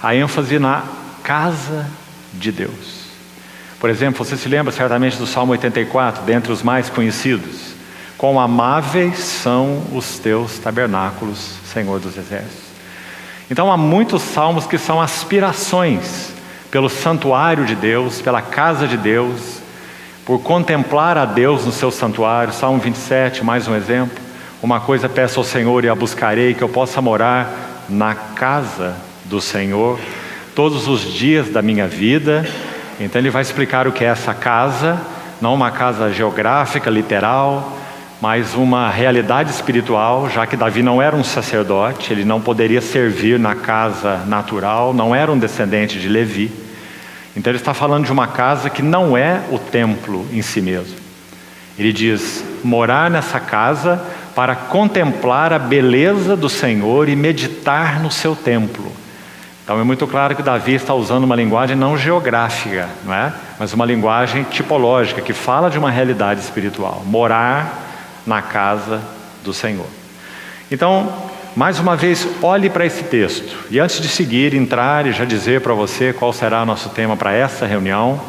a ênfase na casa de Deus. Por exemplo, você se lembra certamente do Salmo 84, dentre os mais conhecidos: quão amáveis são os teus tabernáculos, Senhor dos exércitos. Então há muitos salmos que são aspirações pelo santuário de Deus, pela casa de Deus, por contemplar a Deus no seu santuário. Salmo 27, mais um exemplo: uma coisa peço ao Senhor e a buscarei, que eu possa morar na casa do Senhor todos os dias da minha vida. Então ele vai explicar o que é essa casa, não uma casa geográfica, literal, mas uma realidade espiritual, já que Davi não era um sacerdote, ele não poderia servir na casa natural, não era um descendente de Levi. Então ele está falando de uma casa que não é o templo em si mesmo. Ele diz: morar nessa casa para contemplar a beleza do Senhor e meditar no seu templo. Então é muito claro que Davi está usando uma linguagem não geográfica, não é? Mas uma linguagem tipológica, que fala de uma realidade espiritual. Morar na casa do Senhor. Então, mais uma vez, olhe para esse texto. E antes de seguir, entrar e já dizer para você qual será o nosso tema para essa reunião,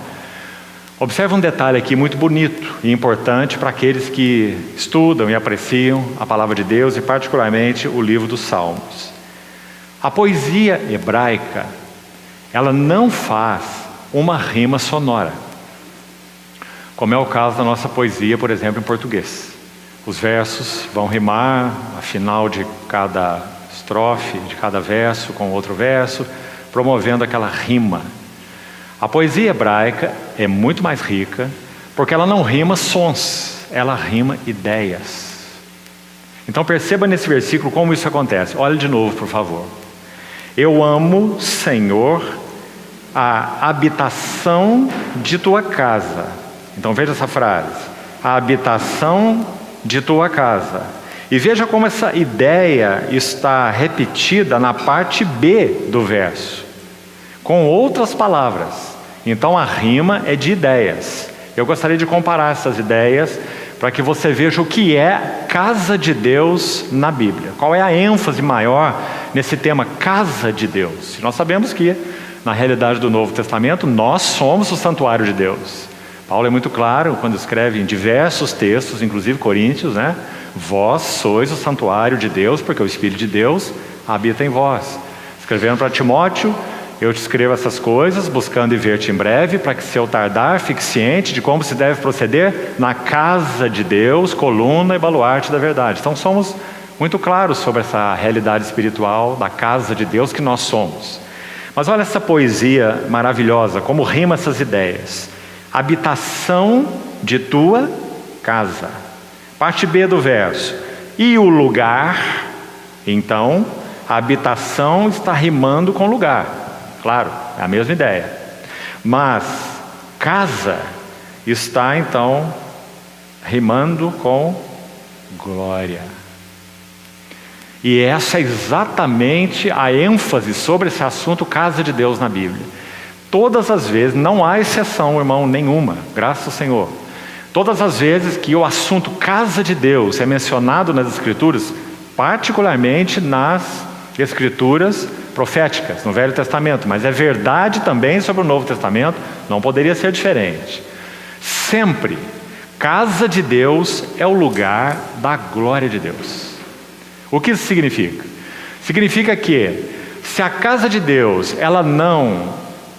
observe um detalhe aqui muito bonito e importante para aqueles que estudam e apreciam a palavra de Deus, e particularmente o livro dos Salmos. A poesia hebraica, ela não faz uma rima sonora, como é o caso da nossa poesia, por exemplo, em português. Os versos vão rimar a final de cada estrofe, de cada verso com outro verso, promovendo aquela rima. A poesia hebraica é muito mais rica, porque ela não rima sons, ela rima ideias. Então perceba nesse versículo como isso acontece. Olhe de novo, por favor. Eu amo, Senhor, a habitação de tua casa. Então veja essa frase: a habitação de tua casa. E veja como essa ideia está repetida na parte B do verso, com outras palavras. Então a rima é de ideias. Eu gostaria de comparar essas ideias para que você veja o que é casa de Deus na Bíblia. Qual é a ênfase maior nesse tema casa de Deus? Nós sabemos que, na realidade do Novo Testamento, nós somos o santuário de Deus. Paulo é muito claro quando escreve em diversos textos, inclusive Coríntios, né? Vós sois o santuário de Deus, porque o Espírito de Deus habita em vós. Escrevendo para Timóteo: eu te escrevo essas coisas, buscando e ver-te em breve, para que, se eu tardar, fique ciente de como se deve proceder na casa de Deus, coluna e baluarte da verdade. Então somos muito claros sobre essa realidade espiritual da casa de Deus que nós somos. Mas olha essa poesia maravilhosa, como rima essas ideias: habitação de tua casa. Parte B do verso: e o lugar. Então a habitação está rimando com lugar. Claro, é a mesma ideia. Mas casa está então rimando com glória. E essa é exatamente a ênfase sobre esse assunto casa de Deus na Bíblia. Todas as vezes, não há exceção, irmão, nenhuma, graças ao Senhor. Todas as vezes que o assunto casa de Deus é mencionado nas Escrituras, particularmente nas Escrituras proféticas, no Velho Testamento, mas é verdade também sobre o Novo Testamento, não poderia ser diferente. Sempre, casa de Deus é o lugar da glória de Deus. O que isso significa? Significa que, se a casa de Deus, ela não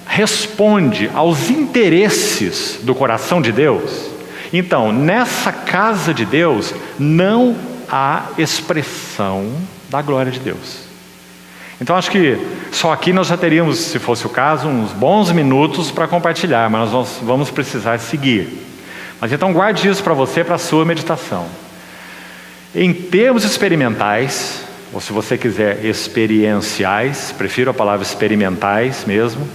responde aos interesses do coração de Deus, então, nessa casa de Deus, não há expressão da glória de Deus. Então acho que só aqui nós já teríamos, se fosse o caso, uns bons minutos para compartilhar, mas nós vamos precisar seguir. Mas então guarde isso para você, para a sua meditação. Em termos experimentais, ou se você quiser experienciais, prefiro a palavra experimentais mesmo,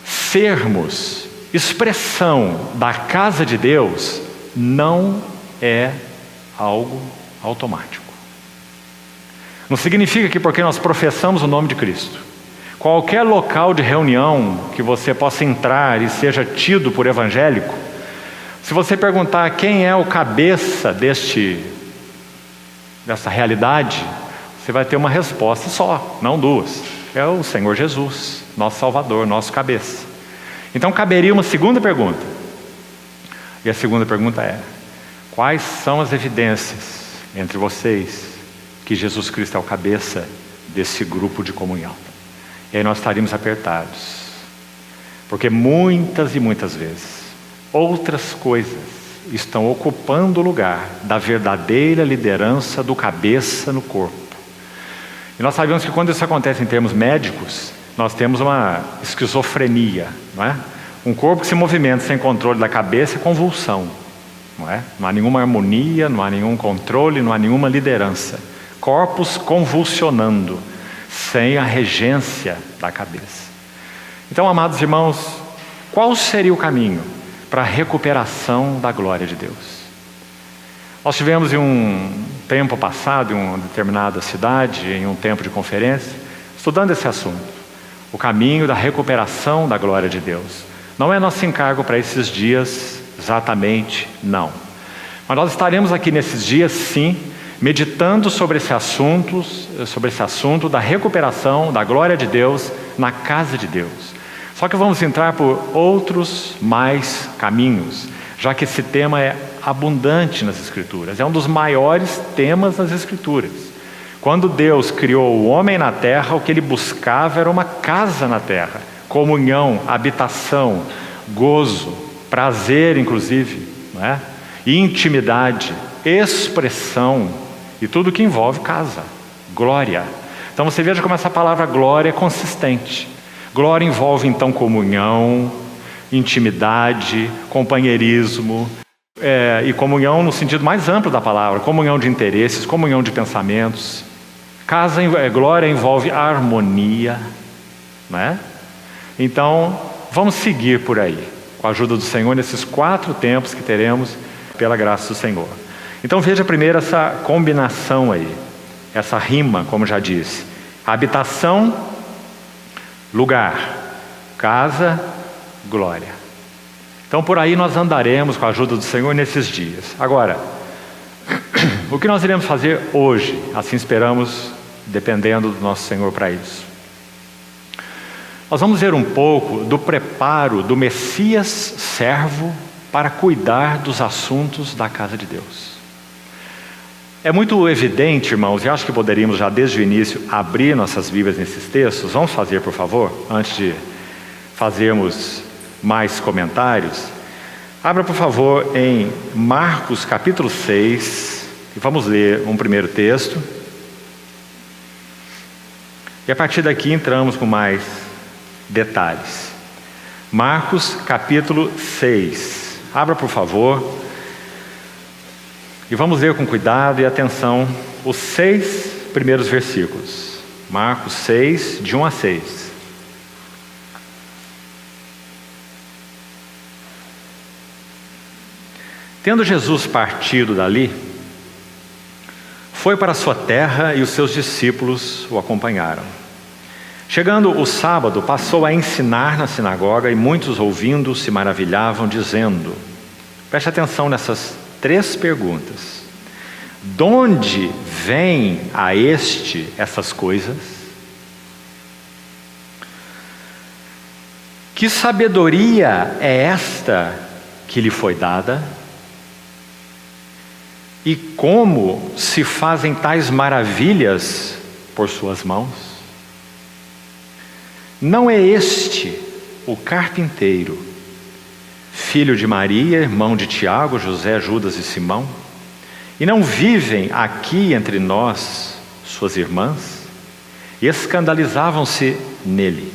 sermos expressão da casa de Deus não é algo automático. Não significa que porque nós professamos o nome de Cristo, qualquer local de reunião que você possa entrar e seja tido por evangélico, se você perguntar quem é o cabeça dessa realidade, você vai ter uma resposta só, não duas. é o Senhor Jesus, nosso Salvador, nosso cabeça. Então caberia uma segunda pergunta. E a segunda pergunta é: quais são as evidências entre vocês que Jesus Cristo é o cabeça desse grupo de comunhão? E aí nós estaríamos apertados. Porque muitas e muitas vezes outras coisas estão ocupando o lugar da verdadeira liderança do cabeça no corpo. E nós sabemos que quando isso acontece em termos médicos, nós temos uma esquizofrenia, não é? Um corpo que se movimenta sem controle da cabeça é convulsão, não é? Não há nenhuma harmonia, não há nenhum controle, não há nenhuma liderança. Corpos convulsionando, sem a regência da cabeça. Então, amados irmãos, qual seria o caminho para a recuperação da glória de Deus? Nós tivemos em um tempo passado, em uma determinada cidade, em um tempo de conferência, estudando esse assunto. O caminho da recuperação da glória de Deus. Não é nosso encargo para esses dias, exatamente, não. Mas nós estaremos aqui nesses dias, sim, meditando sobre esse assunto da recuperação da glória de Deus na casa de Deus. Só que vamos entrar por outros mais caminhos, já que esse tema é abundante nas Escrituras, é um dos maiores temas nas Escrituras. Quando Deus criou o homem na terra, o que ele buscava era uma casa na terra, comunhão, habitação, gozo, prazer inclusive, não é? Intimidade, expressão e tudo que envolve casa, glória. Então você veja como essa palavra glória é consistente. Glória envolve então comunhão, intimidade, companheirismo, e comunhão no sentido mais amplo da palavra, comunhão de interesses, comunhão de pensamentos. Glória envolve harmonia, né? Então, vamos seguir por aí, com a ajuda do Senhor, nesses 4 tempos que teremos, pela graça do Senhor. Então veja primeiro essa combinação aí, essa rima, como já disse. Habitação, lugar, casa, glória. Então por aí nós andaremos com a ajuda do Senhor nesses dias. Agora, o que nós iremos fazer hoje? Assim esperamos, dependendo do nosso Senhor para isso. Nós vamos ver um pouco do preparo do Messias servo para cuidar dos assuntos da casa de Deus. É muito evidente, irmãos, e acho que poderíamos já desde o início abrir nossas Bíblias nesses textos. Vamos fazer, por favor, antes de fazermos mais comentários. Abra, por favor, em Marcos capítulo 6, e vamos ler um primeiro texto. E a partir daqui entramos com mais detalhes. Marcos capítulo 6. Abra, por favor. E vamos ler com cuidado e atenção os 6 primeiros versículos. Marcos 6, de 1 a 6. Tendo Jesus partido dali, foi para a sua terra e os seus discípulos o acompanharam. Chegando o sábado, passou a ensinar na sinagoga e muitos ouvindo se maravilhavam, dizendo, preste atenção nessas 3 perguntas. De onde vem a este essas coisas? Que sabedoria é esta que lhe foi dada? E como se fazem tais maravilhas por suas mãos? Não é este o carpinteiro, filho de Maria, irmão de Tiago, José, Judas e Simão? E não vivem aqui entre nós suas irmãs? E escandalizavam-se nele.